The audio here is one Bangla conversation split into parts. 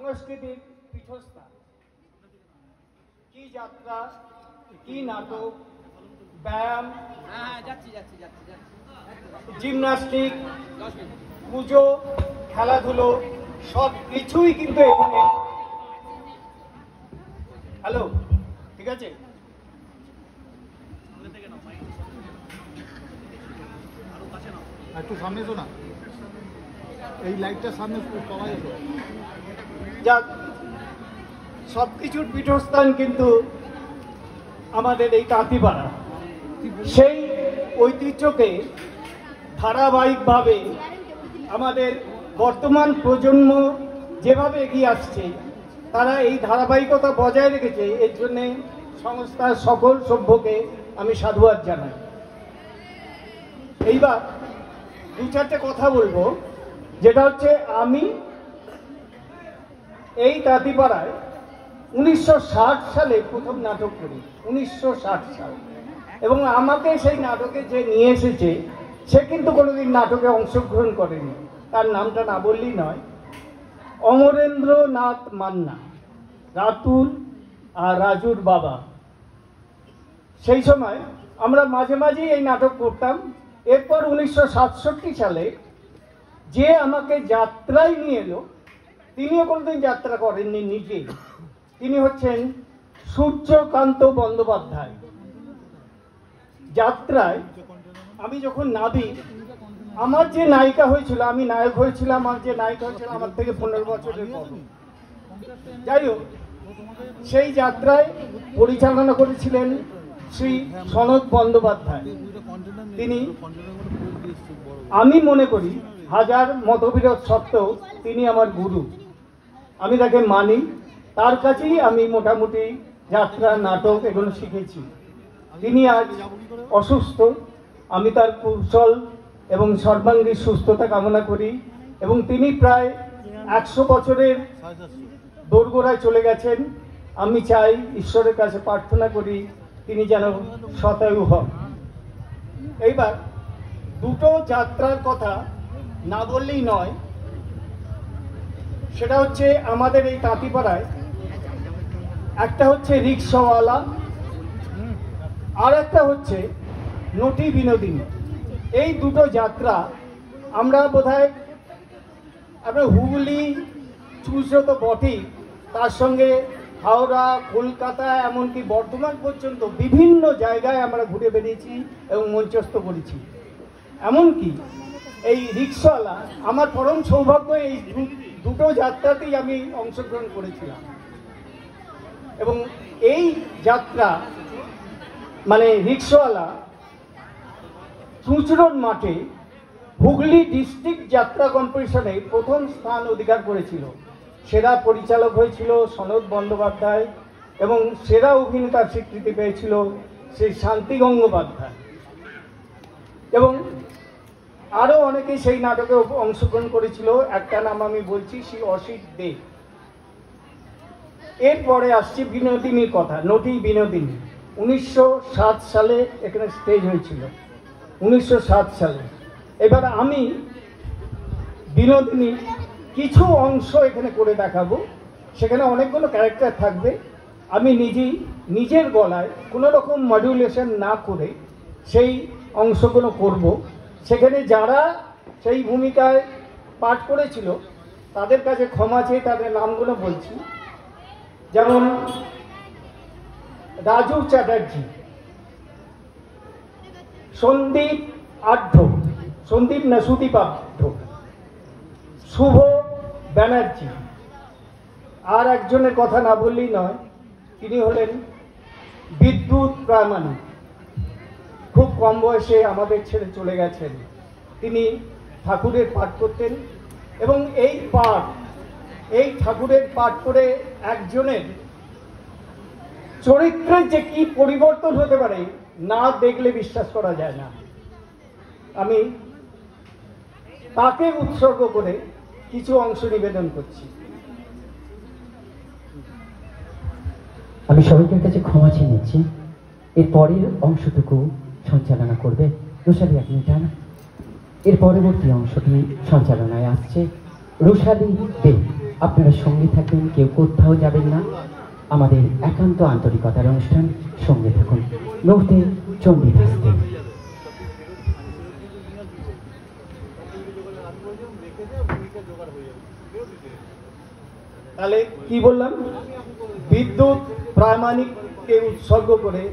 সংস্কৃতির পীঠস্থান। কি যাত্রা, কি নাটক, ব্যায়াম, জিমনাস্টিক, পুজো, খেলাধুলো সব কিছুই কিন্তু এখানে। হ্যালো, ঠিক আছে? একটু সামনে এসো না, এই লাইটটার সামনে সবাই এসো। যাক, সবকিছুর পীঠস্থান কিন্তু আমাদের এই তাঁতিপাড়া। সেই ঐতিহ্যকে ধারাবাহিকভাবে আমাদের বর্তমান প্রজন্ম যেভাবে এগিয়ে আসছে, তারা এই ধারাবাহিকতা বজায় রেখেছে। এর জন্যে সংস্থার সকল সভ্যকে আমি সাধুবাদ জানাই। এইবার দু চারটে কথা বলবো, যেটা হচ্ছে আমি এই তাঁতিপাড়ায় 1960 সালে প্রথম নাটক করি, 1960 সাল। এবং আমাকে সেই নাটকে যে নিয়ে এসেছে, সে কিন্তু কোনোদিন নাটকে অংশগ্রহণ করেনি। তার নামটা না বললেই নয়, অমরেন্দ্রনাথ মান্না, রাতুল আর রাজুর বাবা। সেই সময় আমরা মাঝে মাঝেই এই নাটক করতাম। এরপর 1967 সালে যে আমাকে যাত্রায় নিয়ে এলো, তিনিও কোনোদিন যাত্রা করেননি নিজে। তিনি হচ্ছেন সূর্যকান্ত বন্দ্যোপাধ্যায়। যাত্রায় আমি যখন নাবি, আমার যে নায়িকা হয়েছিল, আমি নায়ক হয়েছিলাম, আমার যে নায়িকা হয়েছিল আমার থেকে 15 বছরের বড়। যাই হোক, সেই যাত্রায় পরিচালনা করেছিলেন শ্রী সনৎ বন্দ্যোপাধ্যায়। তিনি, আমি মনে করি, হাজার মতবিরোধ সত্ত্বেও তিনি আমার গুরু। আমি তাকে মানি, তার কাছেই আমি মোটামুটি যাত্রা, নাটক এগুলো শিখেছি। তিনি আজ অসুস্থ, আমি তার কুশল এবং সর্বাঙ্গী সুস্থতা কামনা করি। এবং তিনি প্রায় 100 বছরের দোরগোড়ায় চলে গেছেন। আমি চাই, ঈশ্বরের কাছে প্রার্থনা করি, তিনি যেন শতায়ু হন। এইবার দুটো যাত্রার কথা না বললেই নয়। সেটা হচ্ছে আমাদের এই তাঁতিপাড়ায় একটা হচ্ছে রিক্সাওয়ালা, আর একটা হচ্ছে নটি বিনোদিনী। এই দুটো যাত্রা আমরা বোধহয়, আমরা হুগলি চুঁচড়ো তো বটেই, তার সঙ্গে হাওড়া, কলকাতা, এমনকি বর্ধমান পর্যন্ত বিভিন্ন জায়গায় আমরা ঘুরে বেরিয়েছি এবং মঞ্চস্থ করেছি। এমনকি এই রিক্সাওয়ালা, আমার পরম সৌভাগ্য, এই দুটো যাত্রাতেই আমি অংশগ্রহণ করেছিলাম। এবং এই যাত্রা মানে রিক্সাওয়ালা চুঁচড়োর মাঠে হুগলি ডিস্ট্রিক্ট যাত্রা কম্পিটিশনে প্রথম স্থান অধিকার করেছিল। সেরা পরিচালক হয়েছিল সনৎ বন্দ্যোপাধ্যায় এবং সেরা অভিনেতার স্বীকৃতি পেয়েছিল সেই শান্তি গঙ্গোপাধ্যায়। এবং আরও অনেকেই সেই নাটকে অংশগ্রহণ করেছিল। একটা নাম আমি বলছি, শ্রী অসিত দে। এরপরে আসছে বিনোদিনীর কথা, নটি বিনোদিনী। 1907 সালে এখানে স্টেজ হয়েছিল, 1907 সালে। এবার আমি বিনোদিনী কিছু অংশ এখানে করে দেখাবো। সেখানে অনেকগুলো ক্যারেক্টার থাকবে। আমি নিজের গলায় কোনো রকম মডুলেশন না করে সেই অংশগুলো করব। সেখানে যারা সেই ভূমিকায় পাঠ করেছিল তাদের কাছে ক্ষমা চেয়ে তাদের নামগুলো বলছি। যেমন রাজু চ্যাটার্জি, সন্দীপ আঢ্য, সন্দীপ না সুদীপ আঢ্য, শুভ ব্যানার্জি। আর একজনের কথা না বললেই নয়, তিনি হলেন বিদ্যুৎ প্রামাণিক। খুব কম বয়সে আমাদের ছেড়ে চলে গেছেন। তিনি ঠাকুরের পাঠ করতেন এবং এই ঠাকুরের পাঠ করে একজনের চরিত্রের যে কি পরিবর্তন হতে পারে না দেখলে বিশ্বাস করা যায় না। আমি তাকে উৎসর্গ করে কিছু অংশ নিবেদন করছি। আমি সবাইকার কাছে ক্ষমা চেয়ে নিচ্ছি। এর পরের অংশটুকু সঞ্চালনা করবে রোশালি আকিন্টানা। এর পরবর্তী অংশটি সঞ্চালনায় আসছে রোশালি দে। আপনারা সঙ্গে থাকবেন, কেউ কোথাও যাবেন না। আমাদের একান্ত আন্তরিকতার অনুষ্ঠান, সঙ্গে থাকুন। মুহূর্তে চণ্ডীদাস দেব। তাহলে কি বললাম? বিদ্যুৎ প্রামাণিককে উৎসর্গ করে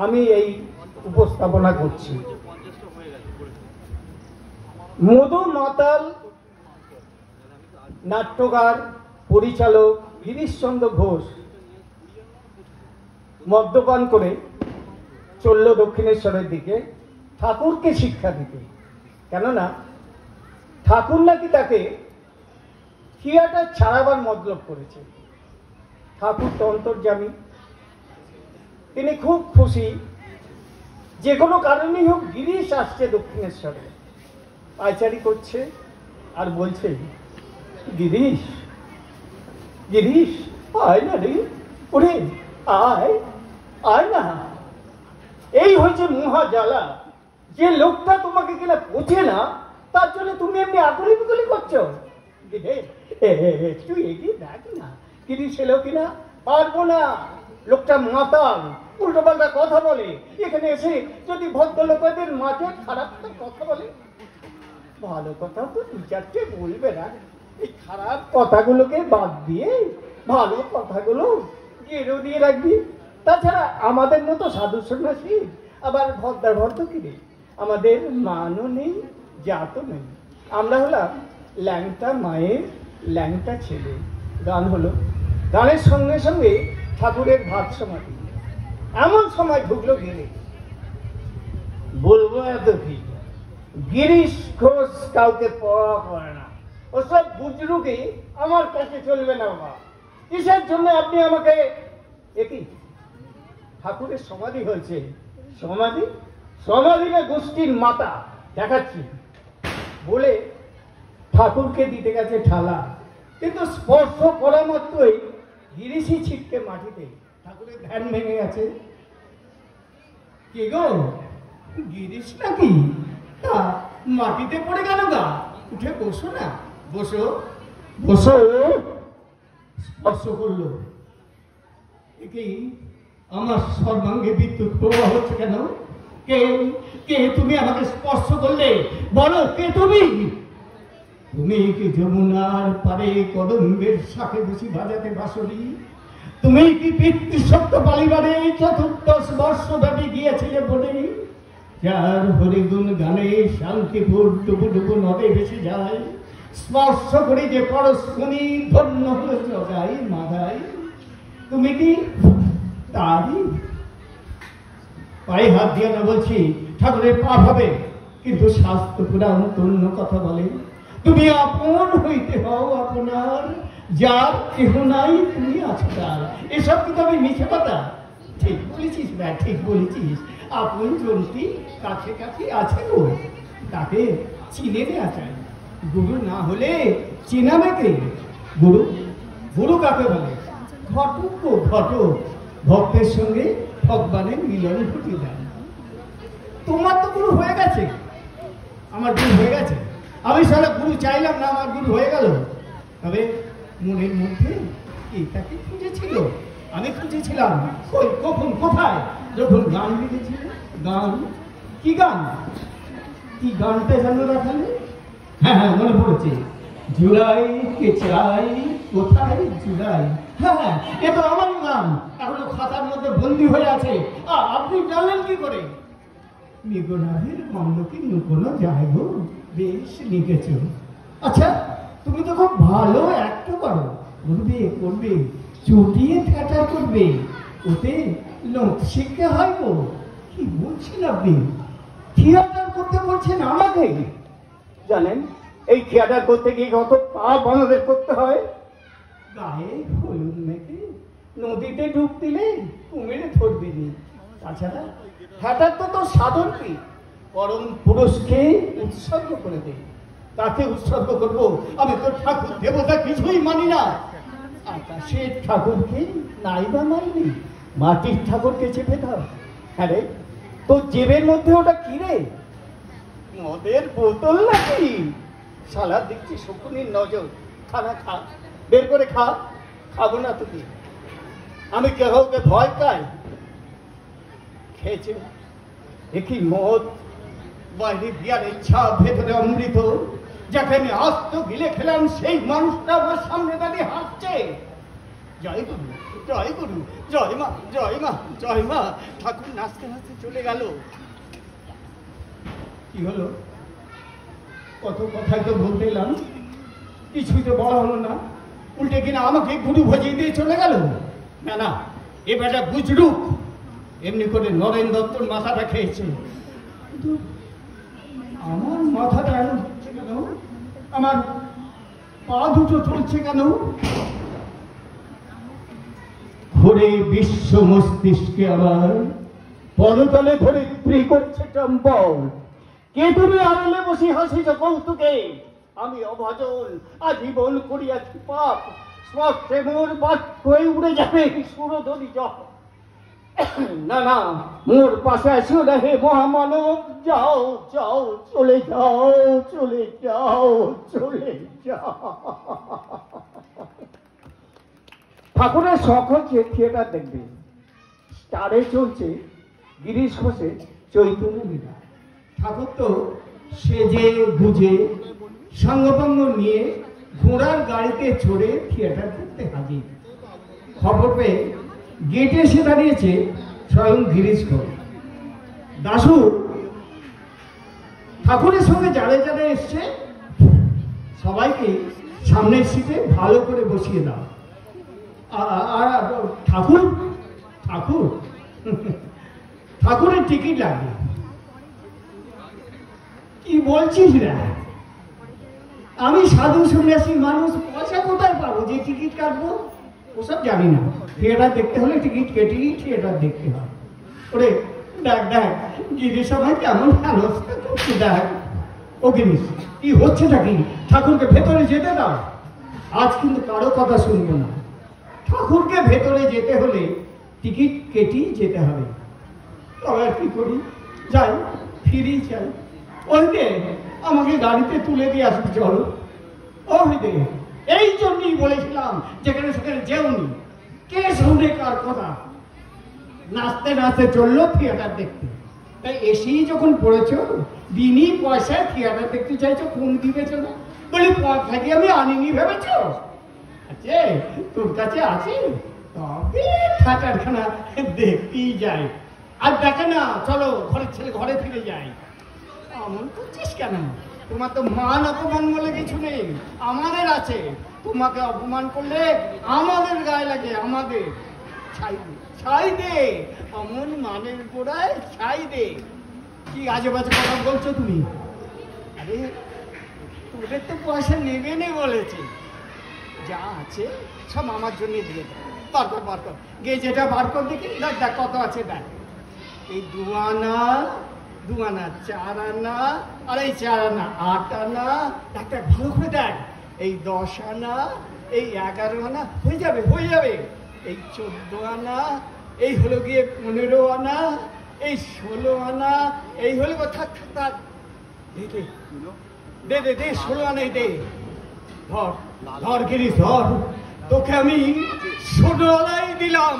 আমি এই উপস্থাপনা করছি। মধু মাতাল নাট্যকার পরিচালক গিরিশচন্দ্র ঘোষ মদ্যপান করে চলল দক্ষিণেশ্বরের দিকে ঠাকুরকে শিক্ষা দিতে। কেননা ঠাকুর নাকি তাকে থিয়েটার ছাড়াবার মতলব করেছে। ঠাকুর তো অন্তর্যামী, তিনি খুব খুশি, যে কোনো কারণেই হোক গিরিশ আসছে দক্ষিণেশ্বরে, পায়চারি করছে আর বলছে, গিরিশ গিরিশ আয় না রে, ওরে আয় আয় না। এই হচ্ছে মহা জ্বালা, যে লোকটা তোমাকে কিনা পচে না, তার জন্য তুমি এমনি আকুলি বিকুলি করছো। একটু এগিয়ে দেখ না, গিরিশ এলো কিনা। পারবো না, লোকটা মাতাল, উল্টো পাল্টা কথা বলে। এখানে এসে যদি ভদ্রলোকেদের মাঝে খারাপ কথা বলে, ভালো কথা তো দু চারটে বলবে না। এই খারাপ কথাগুলোকে বাদ দিয়ে ভালো কথাগুলো গেরো দিয়ে রাখবি। তাছাড়া আমাদের মতো সাধু সন্ন্যাসী আবার ভদ্র কিনে আমাদের মানও নেই, জাতও নেই। আমরা হলাম ল্যাংটা মায়ের ল্যাংটা ছেলে। গান হলো, গানের সঙ্গে সঙ্গে ঠাকুরের ভাত সমাধি। এমন সময় ঢুকলো গেলে, বলবো এত কি, গিরিশ ঘোষ কাউকে পড়া করে না। ওসব বুজরুকি আমার কাছে চলবে না বাবা। কিসের জন্য আপনি আমাকে, একই ঠাকুরের সমাধি হয়েছে, সমাধি সমাধি না গোষ্ঠীর মাতা দেখাচ্ছি বলে ঠাকুরকে দিতে গেছে ঠালা। কিন্তু স্পর্শ করা মাত্রই গিরিশই ছিটকে মাটিতে। ঠাকুরের ধ্যান ভেঙে গেছে। কে গো, গিরিশ নাকি? তা মাটিতে পড়ে গেল গা, উঠে বসো না, বসো বসো। স্পর্শ করলো, কি আমার সর্বাঙ্গে বিদ্যুৎ প্রবাহ হচ্ছে কেন? কে কে তুমি আমাকে স্পর্শ করলে? বলো কে তুমি? তুমি কি যমুনার পারে কদম্বের শাখে বসি বাজাতে বাঁশরি? তুমি কি পিতৃসত্য পালিবারে চতুর্দশ বর্ষ ব্যাপী গিয়েছিলে বলে? যার হরিগুণ গানে শান্তিপুর ডুবু ডুবু নদে ভেসে যায়, স্পর্শ করে যে পরশমণি ধন্য হলো জগাই মাগাই, তুমি কি তারই? পায়ে হাত দিয়ে না বলছি, ঠাকুরের পাপ হবে, কিন্তু শাস্ত্র পুরাণ অন্য কথা বলে, তুমি আপন হইতে হও আপনার, যার কেহ নাই তুমি আছো তার। এসব কিন্তু আমি মিছে কথা। ঠিক বলেছিস না, ঠিক বলেছিস। আপন জনটি কাছে কাছে আছে গো, তাকে চিনে দেওয়া চাই। গুরু না হলে চিনাবে কে? গুরু গুরু কাকে বলে? ঘটক গো, ঘটক। ভক্তের সঙ্গে ভগবানের মিলন ঘটিয়ে দেয়। তোমার তো গুরু হয়ে গেছে, আমার গুরু হয়ে গেছে। আমি সারা গুরু চাইলাম না, আমার গুরু হয়ে গেল। তবে মনের মধ্যে এটাকে খুঁজেছিল, আমি খুঁজেছিলাম। কই, কখন, কোথায়? যখন গান লিখেছিল। গান? কি গান? কি গানটা জানো রাখালে? হ্যাঁ হ্যাঁ, মনে পড়েছে। জুলাই কে চাই, কোথায় জুলাই? হ্যাঁ হ্যাঁ, এ তো আমার গান, এখনো খাতার মধ্যে বন্দী হয়ে আছে। আপনি জানলেন কি করে? নিগনাহের মন্দকে নুকোনো যায় গো, বেশ লিখেছ। আচ্ছা, তুমি তো খুব ভালো একটা করো, করবে করবে, চটিয়ে থিয়েটার করবে, ওতে লোক শিখতে হয় গো। কি বলছেন আপনি? থিয়েটার করতে বলছেন আমাকে? জানেন, এই থিয়েটার করতে গিয়ে কত পাপ আমাদের করতে হয়। গায়ে হলুদ মেখে নদীতে ডুব দিলে কুমিরে ধরবি নি। তাছাড়া থিয়েটার তো তোর সাধন কি, পরম পুরুষকে উৎসর্গ করে দেয়। তাকে উৎসর্গ করবো? আমি তো ঠাকুর দেবতা কিছুই মানি না। আকাশের ঠাকুরকে নাই বা মানলি, মাটির ঠাকুরকে চেপে দাও। হ্যাঁ রে, তোর জেবের মধ্যে ওটা কি রে? মদের বোতল নাকি? শালা দেখছি শকুনির নজর। খানা খা, বের করে খা। খাবো না তো কি, আমি কাউকে ভয় পাই? খেয়েছে দেখি মদ, বাইরে বিয়ার ইচ্ছা, ভেতরে অমৃত। যাকে আমি আস্ত গিলে খেলাম সেই মানুষটা আমার সামনে দাঁড়িয়ে হাসছে। জয় গুরু, জয় গুরু, জয় মা, জয় মা, জয় মা। ঠাকুর নাচতে নাচতে চলে গেল। কি হলো? কত কথাই তো বলতে এলাম, কিছুই তো বলা হলো না। উল্টে কিনা আমাকে গুরু ভজিয়ে দিয়ে চলে গেল। না না, এবারটা বুঝলুক। এমনি করে নরেন দত্তর মাথাটা খেয়েছে, কিন্তু আমার মাথাটা হচ্ছে কেন? আমার পা দুটো চলছে কেন? ঘুরে বিশ্ব মস্তিষ্কে আমার পদতলে ধরিত্রী করছে টম্বল। কে তুমি আড়ালে বসে হাসিছ কৌতুকে? আমি অভাজন, আজীবন করিয়াছি পাপ। স্পর্শে মোর বাক হয়ে উড়ে যাবে সুরধরি জল। না না, মোর পাশে আসিও না হে মহামানব। যাও যাও, চলে যাও, চলে যাও, চলে যাও। ঠাকুরের শখ হচ্ছে থিয়েটার দেখবে। স্টারে চলছে গিরিশ ঘোষের চৈতন্য লীলা। ঠাকুর তো সেজে গুজে সঙ্গপঙ্গ নিয়ে ঘোড়ার গাড়িতে চড়ে থিয়েটার করতে হাজির। খবর পেয়ে গেটে এসে দাঁড়িয়েছে স্বয়ং গিরিশ ঘোষ। দাশু ঠাকুরের সঙ্গে যারে যারে এসছে সবাইকে সামনের সিটে ভালো করে বসিয়ে দাও। আর ঠাকুর ঠাকুর ঠাকুরের টিকিট লাগবে। কি বলছিস রে? আমি সাধু সন্ন্যাসী মানুষ, পয়সা কোথায় পাবো যে টিকিট কাটবো? ওসব জানি না। থিয়েটার দেখতে হলে টিকিট কেটেই থিয়েটার দেখতে হয়। ওরে দেখ দেখ, গিরিশ সবাই কেমন হেনস্থা করছে দেখ। ও গিরিশ, কি হচ্ছে নাকি? ঠাকুরকে ভেতরে যেতে দাও। আজ কিন্তু কারো কথা শুনবো না। ঠাকুরকে ভেতরে যেতে হলে টিকিট কেটেই যেতে হবে। তবে আর কি করি? যাই, ফিরেই চাই। ওই দে, আমাকে গাড়িতে তুলে দিয়ে আসবি চলো। ওই দে, এই জন্যই বলেছিলাম যেখানে সেখানে যেওনি। কে শুনে কার কথা? নাচতে নাচতে চললো থিয়েটার দেখতে। তাই এসেই যখন পড়েছ, বিনি পয়সায় থিয়েটার দেখতে চাইছো, কোন দিবে চলো? বলি পয়সা কি আমি আনিনি ভেবেছ? আছে তোর কাছে আছে, তবে থিয়েটারখানা দেখতেই যায়। আর দেখে না, চলো ঘরের ছেলে ঘরে ফিরে যায়। এমন করছিস কেন? তোমার তো মান অপমান বলে কিছু নেই, আমাদের আছে। তোমাকে অপমান করলে আমাদের গায়ে লাগে, আমাদের। ছাই দে, ছাই দে, অমন মানের গোড়ায় ছাই দে। কি আজে বাজে কথা বলছো তুমি? আরে তোদের তো পয়সা নেবে নে বলেছে। যা আছে সব আমার জন্য দিয়ে দেয়। বার কর, বার কর, গে যেটা বার কর দেখি। দেখ দেখ কত আছে দেখ। এই 2 আনা, 2 আনা 4 আনা, আর এই 4 আনা 8 আনা। দেখ দেখ ভালো করে দেখ। এই 10 আনা, এই 11 আনা, হয়ে যাবে হয়ে যাবে। এই 14 আনা, এই হলো গিয়ে 15 আনা, এই 16 আনা, এই হলো থাক থাক থাক। দে দে দে 16 আনাই দে। ধর ধর গিরিশ ধর, তোকে আমি 16 আনাই দিলাম।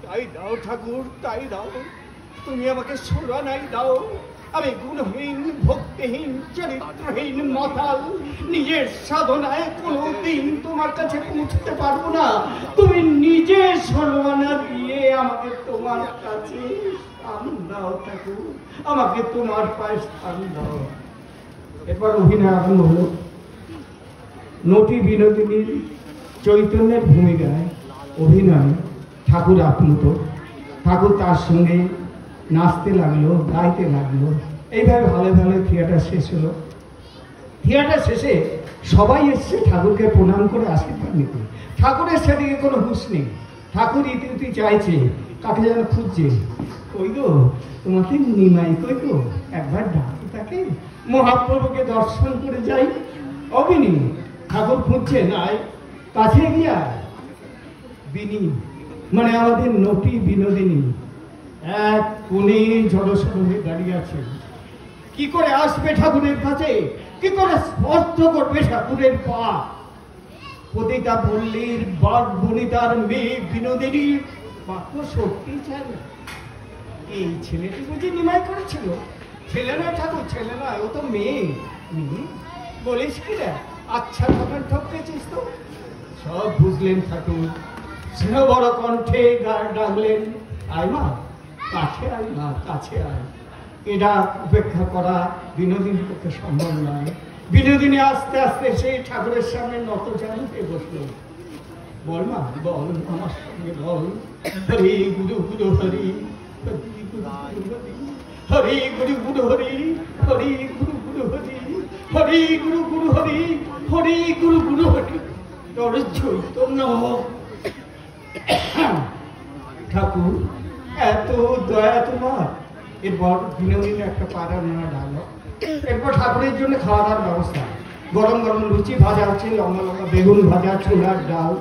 তাই দাও ঠাকুর, তাই দাও। তুমি আমাকে 16 আনাই দাও। আমি গুণহীন, ভক্তিহীন, চরিত্রহীন মাতাল, নিজের সাধনায় কোনোদিন তোমার কাছে পৌঁছতে পারবো না। তুমি নিজে 16 আনা দিয়ে আমাকে তোমার কাছে স্থান দাও ঠাকুর, আমাকে তোমার পায়ে স্থান দাও। এরপর অভিনয় আরম্ভ হলো। নটি বিনোদিনীর চৈতন্যের ভূমিকায় অভিনয় ঠাকুর আপ্লুত। ঠাকুর তার সঙ্গে নাচতে লাগলো, গাইতে লাগলো। এইভাবে ভালো ভালো থিয়েটার শেষ হলো। থিয়েটার শেষে সবাই এসছে ঠাকুরকে প্রণাম করে আশীর্বাদ নিতে। ঠাকুরের সেদিকে কোনো হুঁশ নেই। ঠাকুর ইতি চাইছে, কাকে যেন খুঁজছে। কই গো তোমাকে নিমাই, কই গো একবার ডাকি তাকে, মহাপ্রভুকে দর্শন করে যাই। অবিনী ঠাকুর খুঁজছে, নাই কাছে গিয়া বিনি মানে আমাদের নটি বিনোদিনী এক কোণে জড়সড় হয়ে দাঁড়িয়ে আছে। কি করে আসবে ঠাকুরের কাছে? কি করে স্পর্শ করবে ঠাকুরের পা? পতিতা পল্লীর বাঘ বনিতার মেয়ে বিনোদিনী মাত্র সত্যি চায় না। এই ছেলেটি বুঝি নিমাই করেছিল? ছেলে নয় ঠাকুর, ছেলে নয়, ও তো মেয়ে। মেয়ে বলিস কি রে? আচ্ছা ঠাকুর, ঠকেছিস তো। সব বুঝলেন ঠাকুর, স্নেহ বড় কণ্ঠে ডাকলেন, আয় মা, কাছে আয় মা, কাছে আয়। এটা উপেক্ষা করা বিনোদিনীর পক্ষে সম্ভব নয়। বিনোদিনী আস্তে আস্তে সেই ঠাকুরের সামনে নত জানিতে বসল। বল মা, বল আমার সঙ্গে বল, হরি গুরু গুরু হরি, হরি গুরু গুরু হরি, হরি গুরু গুরু হরি, হরি গুরু গুরু হরি, হরি গুরু গুরু হরি। তোর চৈতন্য ঠাকুর, এত দয়া তোমার। এরপর বিনোদিনী একটা পাড়া নানা ডালো। এরপর ঠাকুরের জন্য খাওয়া দাওয়ার ব্যবস্থা। গরম গরম লুচি ভাজা হচ্ছে, লম্বা লম্বা বেগুন ভাজা, ছোলার ডাল,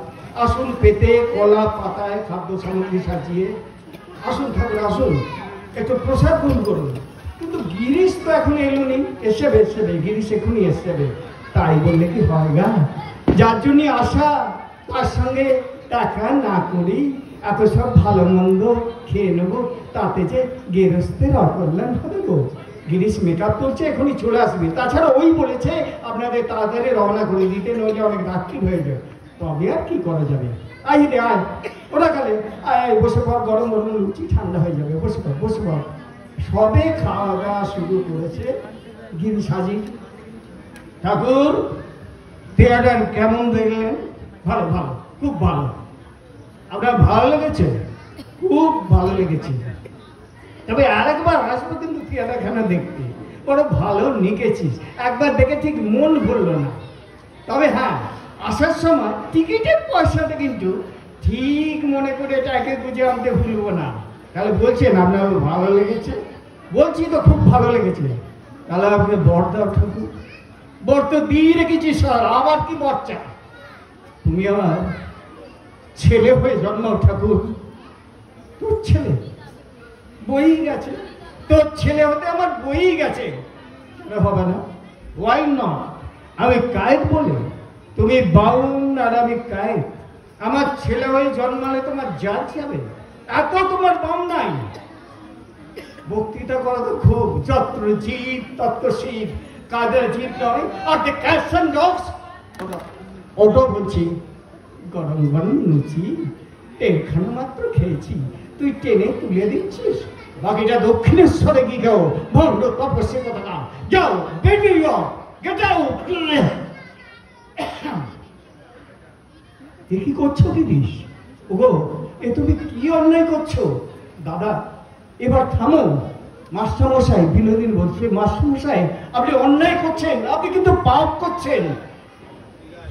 আসুন পেতে, কলা পাতায় খাদ্য সামগ্রী সাজিয়ে। আসুন ঠাকুর আসুন, একটু প্রসাদ গ্রহণ করুন। কিন্তু গিরিশ তো এখন এলো নি। এসেবে এসেবে, গিরিশ এখনই এসেবে। তাই বললে কি হয় গা? যার জন্য আসা, তার সঙ্গে দেখা না করি, এত সব ভালো মন্দ খেয়ে নেবো, তাতে যে গেরস্তের অকল্যাণ হবে গো। গিরিশ মেকআপ করছে, এখনই চলে আসবে। তাছাড়া ওই বলেছে আপনাদের তাড়াতাড়ি রওনা করে দিতে, নইলে অনেক রাত্রি হয়ে যায়। তবে আর কি করা যাবে? আয় রে আয়, ওরা কালে আয়, বসে পর, গরম গরম লুচি ঠান্ডা হয়ে যাবে। বসে পর, বসে পর। সবে খাওয়া দাওয়া শুরু করেছে গিরিশ হাজির। ঠাকুর, থিয়েটার কেমন দেখলেন? ভালো, ভালো, খুব ভালো। আপনার ভালো লেগেছে? খুব ভালো লেগেছে। তবে আরেকবার আসবো কিন্তু থিয়েটারখানা দেখতে। বড় ভালো লিখেছিস। একবার দেখে ঠিক মন ভরলো না। তবে হ্যাঁ, আসার সময় টিকিটের পয়সাটা কিন্তু ঠিক মনে করে এটাকে বুঝে আনতে ভুলবো না। তাহলে বলছেন আপনার ভালো লেগেছে? বলছি তো খুব ভালো লেগেছে। তাহলে আপনি বর দাও ঠাকুর। বর তো দিয়ে রেখেছি স্যার, আবার কি বর চাই? তুমি আমার ছেলে হয়ে জন্মাও ঠাকুর। তোর ছেলে বই গেছে, তোর ছেলে হতে আমার বই গেছে। হবে না? Why not? আমি কায়েত বলে, তুমি বাউন আর আমি কায়েত। আমার ছেলে হয়ে জন্মালে তোমার যা যাবে, এত তোমার দাম নাই। বক্তৃতা করা তো খুব, যত্র জীব তত্র শিব, কাদের জীব নয়। আর দ্য ক্যাটস অ্যান্ড ডগস, ওটা বলছি। গরম গরম লুচি এখানে মাত্র খেয়েছি, তুই টেনে তুলে দিচ্ছিস। বাকিটা দক্ষিণেশ্বরে গিয়ে যাও, ভণ্ড তপস্যা কথা না। যাও, বেরিয়ে গেট আউট। কি করছো গিরিশ? ওগো, এ তুমি কি অন্যায় করছো? দাদা, এবার থামো। মাস্টারমশাই, বিনোদিনী বলছে, মাস্টারমশাই আপনি অন্যায় করছেন, আপনি কিন্তু পাপ করছেন।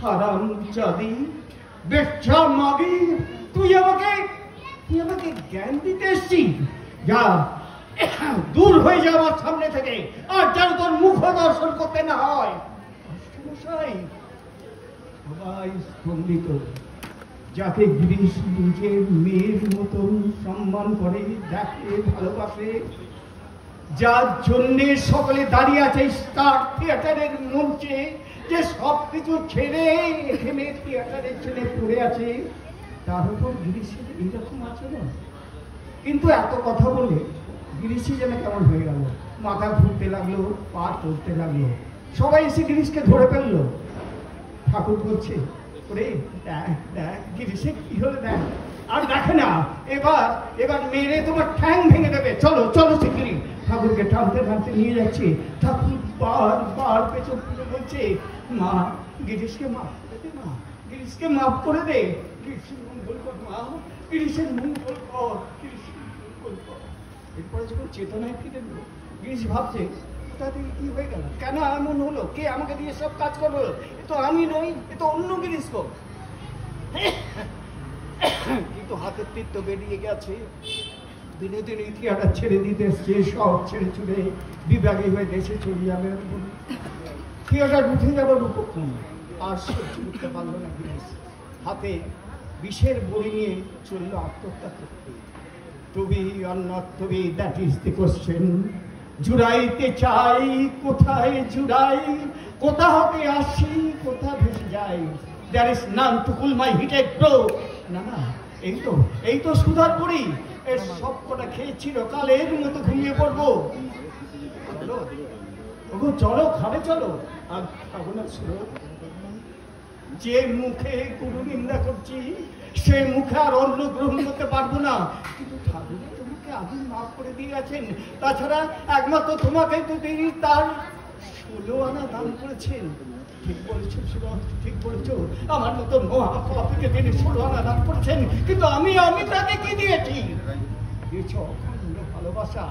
হারাম জাদি, বেচ্ছা মাগি, তুই আমাকে জ্ঞান দিতে এসছিস? যা, দূর হয়ে যা আমার সামনে থেকে, আর যেন তোর মুখ দর্শন করতে না হয়। মাস্টারমশাই, সবাই স্তম্ভিত। যাকে গিরিশ নিজের মেয়ের মতন সম্মান করে, দেখে, ভালোবাসে, যার জন্যে সকলে দাঁড়িয়ে আছে স্টার থিয়েটারের মঞ্চে, যে সব কিছু ছেড়ে এখানে থিয়েটারের ছেড়ে পড়ে আছে, তার উপর গিরিশের এইরকম আচরণ। কিন্তু এত কথা বলে গিরিশই যেন কেমন হয়ে গেল, মাথা ঘুরতে লাগলো, পা চলতে লাগলো। সবাই এসে গিরিশকে ধরে ফেললো। ঠাকুর বলছে, ওরে দেখ দেখ গিরিশে কি হলে দেখ। আর দেখে না, এবার মেরে তোমার ঠ্যাং ভেঙে দেবে। চলো চলো শিগগিরি। ঠাকুরকে টানতে টানতে নিয়ে যাচ্ছে। ঠাকুর বার পেছন ফিরে বলছে, মা, গিরিশকে মাফ করে দে মা, গিরিশকে মাফ করে দে। গিরিশের মঙ্গল কর মা, গিরিশের মঙ্গল কর, গিরিশের মঙ্গল কর। এরপরে যখন চেতনায় ফিরে দিল, গিরিশ ভাবছে, তাতে কি হয়ে গেল? কেন এমন হলো? কে আমাকে দিয়ে সব কাজ করলো? এ তো আমি নই, এ তো অন্য গিরিশ। কিন্তু হাতের তীর তো বেরিয়ে গেছে। বিনোদিনী থিয়েটার ছেড়ে দিতে এসছে, সব ছেড়ে ছুড়ে বিভাগী হয়ে দেশে চলে যাবে। থিয়েটার উঠে যাবার উপক্রম, আর সহ্য করতে পারলো না গিরিশ। হাতে বিষের বড়ি নিয়ে চললো আত্মহত্যা করতে। To be or not to be, that is the question. জুড়াইতে চাই, কোথায় জুড়াই? কোথা হতে আসি, কোথা ভেসে যাই? life. There is none to cool my heated brow. না না, এই তো সুধার পড়ি, এর সব কটা খেয়ে চিরকালের মতো ঘুমিয়ে পড়বো। চলো খাবে চলো। আর খাবো না শুনো, যে মুখে গুরু নিন্দা করছি সে মুখে আর অন্ন গ্রহণ করতে পারবো না। কিন্তু ঠাকুর তোমাকে আগে মাফ করে দিয়ে গেছেন, তাছাড়া একমাত্র তোমাকে তো তিনি তার 16 আনা দান করেছেন। ঠিক বলেছো সুরত, ঠিক বলেছো, আমার মতো মহাপাপীকে তিনি 16 আনা দান করেছেন। কিন্তু আমি তাকে কি দিয়েছি? দিয়েছ অখণ্ড ভালোবাসা,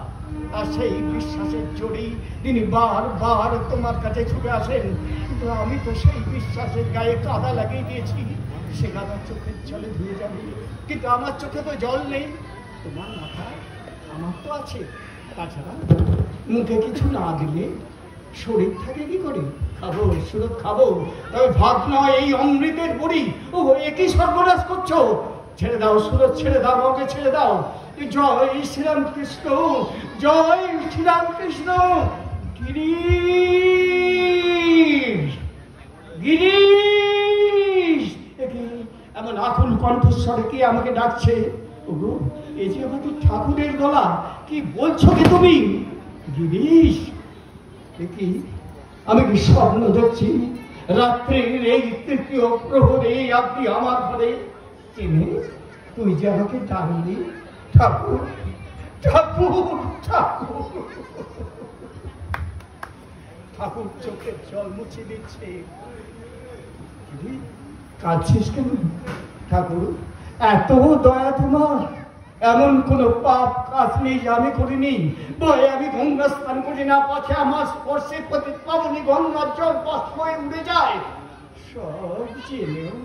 আর সেই বিশ্বাসের জোরেই তিনি বারবার তোমার কাছে ছুটে আসেন। কিন্তু আমি তো সেই বিশ্বাসের গায়ে কাদা লাগিয়ে দিয়েছি, সে কাদা চোখের জলে ধুয়ে যাবে। কিন্তু আমার চোখে তো জল নেই, তোমার মাথায় আমার তো আছে। তাছাড়া মুখে কিছু না দিলে শরীর থাকে কি করে? খাবো সুরত খাবো, তবে ভাত নয় এই অমৃতের বড়ি। ও একই সর্বনাশ করছো। ছেড়ে দাও সুরত, ছেড়ে দাও, আমাকে ছেড়ে দাও। জয় শ্রীরামকৃষ্ণ, জয় শ্রীরামকৃষ্ণ। গিরিশ, গিরিশ, এমন আকুল কণ্ঠস্বরে কি আমাকে ডাকছে? ওগো, এই যে আমাদের ঠাকুরের গলা, কি বলছো কি তুমি? গিরিশ, কি আমি কি স্বপ্ন দেখছি? রাত্রির এই তৃতীয় প্রহরে আপনি আমার ঘরে চিনে তুই যে আমাকে ডাকলি ঠাকুর, ঠাকুর, ঠাকুর। ঠাকুর চোখের জল মুছে দিচ্ছে। কাঁদছিস কেন ঠাকুর? এত দয়া তোমার? এমন কোন পাপ কাজ নেই আমি করিনি। বয়ে আমি গঙ্গা স্নান করি না, পাছে আমার স্পর্শে প্রতি পাবনি গঙ্গার জল বাষ্পয়ে উড়ে যায়। সব জেনেও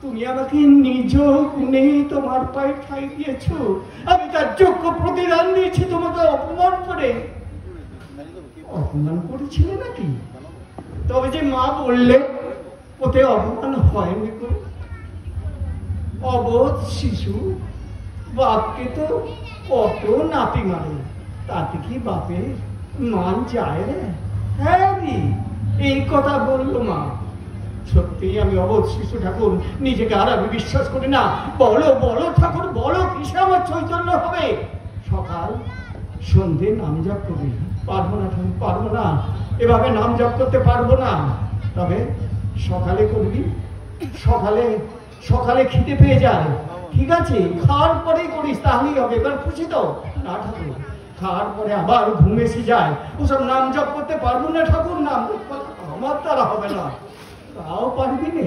তুমি আমাকে নিজ গুণে তোমার পায়ে ঠাঁই দিয়েছ। আমি তার যোগ্য প্রতিদান দিয়েছি তোমাকে অপমান করে। অপমান করেছিলে নাকি? তবে যে মা বললে ওতে অপমান হয়নি গো। অবোধ শিশু বাপকে তো কত নাতি মারে, তাতে কি বাপে মান যায় রে? হ্যাঁ রে, এই কথা বললো মা। সত্যি আমি অবোধ শিশু ঠাকুর, নিজেকে আর আমি বিশ্বাস করি না। বলো বলো ঠাকুর, বলো কিসে আমার চৈতন্য হবে? সকাল সন্ধে নাম জপ করবি? পারবো না ঠাকুর, পারবো না, এভাবে নাম জপ করতে পারবো না। তবে সকালে করবি, সকালে সকালে খিদে পেয়ে যায়, ঠিক আছে, খাওয়ার পরেই করিস, তাহলেই হবে। এবার খুশি তো? না ঠাকুর, খাওয়ার পরে আবার ঘুম এসে যায়, ওসব নাম জপ করতে পারবো না ঠাকুর। নাম আমার দ্বারা হবে না। তাও পারবি না,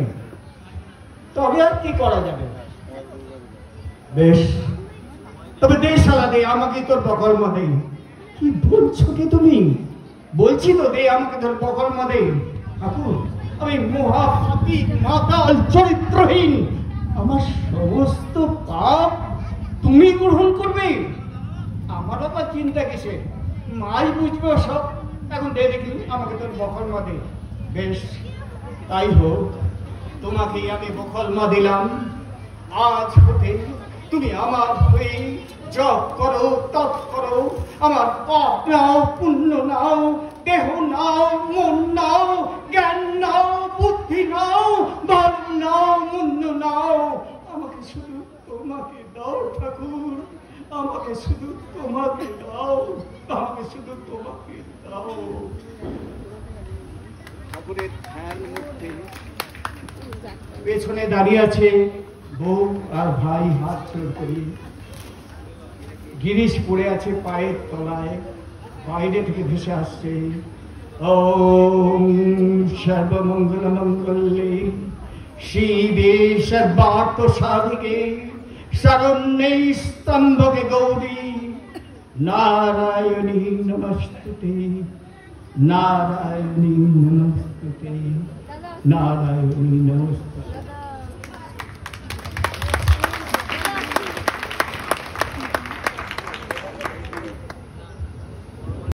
তবে আর কি করা যাবে? বেশ, তবে দে শালা দে, আমাকে তোর বকলমা দে। কি বলছো কি তুমি? বলছি তো, দে আমাকে তোর বকলমা দে। ঠাকুর, আমি মহাপাপী, মাতাল, চরিত্রহীন, আমার সমস্ত পাপ তুমি গ্রহণ করবে? আমার আবার চিন্তা কিসে? মাই বুঝবে সব। এখন দে দেখি আমাকে তোর বকলমা দে। বেশ, তাই হোক, তোমাকেই আমি বকলমা দিলাম। আজ হতে তুমি আমার হয়ে জপ করো, তপ করো। আমার পাপ নাও, পুণ্য নাও, দেহ নাও, মন নাও, জ্ঞান নাও, বুদ্ধি নাও, বল নাও, মুন্য নাও। আমাকে শুধু তোমাকে দাও ঠাকুর, আমাকে শুধু তোমাকে দাও, আমাকে শুধু তোমাকে দাও। ঠাকুরের ধ্যান মধ্যে পেছনে দাঁড়িয়ে আছে বউ আর ভাই, হাত জোড় করি। গিরিশ পড়ে আছে পায়ের তলায়, বাইরে থেকে ভেসে আসছে ওম সর্বমঙ্গল মঙ্গলে শিবে সর্বার্থ সাধিকে শরণ্যে স্তম্ভকে গৌরী নারায়ণী নমস্তুতে, নারায়ণী নমস্তুতে, নারায়ণী নমস্তুতে।